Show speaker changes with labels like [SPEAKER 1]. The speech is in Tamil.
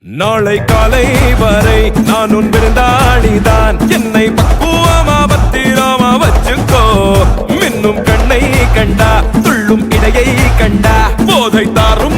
[SPEAKER 1] நாளை காலை வரை நான் உன் விருந்தாளிதான். என்னை பக்குவமா பத்திரமா வச்சுக்கோ. மின்னும் கண்ணை கண்டா துள்ளும் இடையை கண்டா போதை தாரும்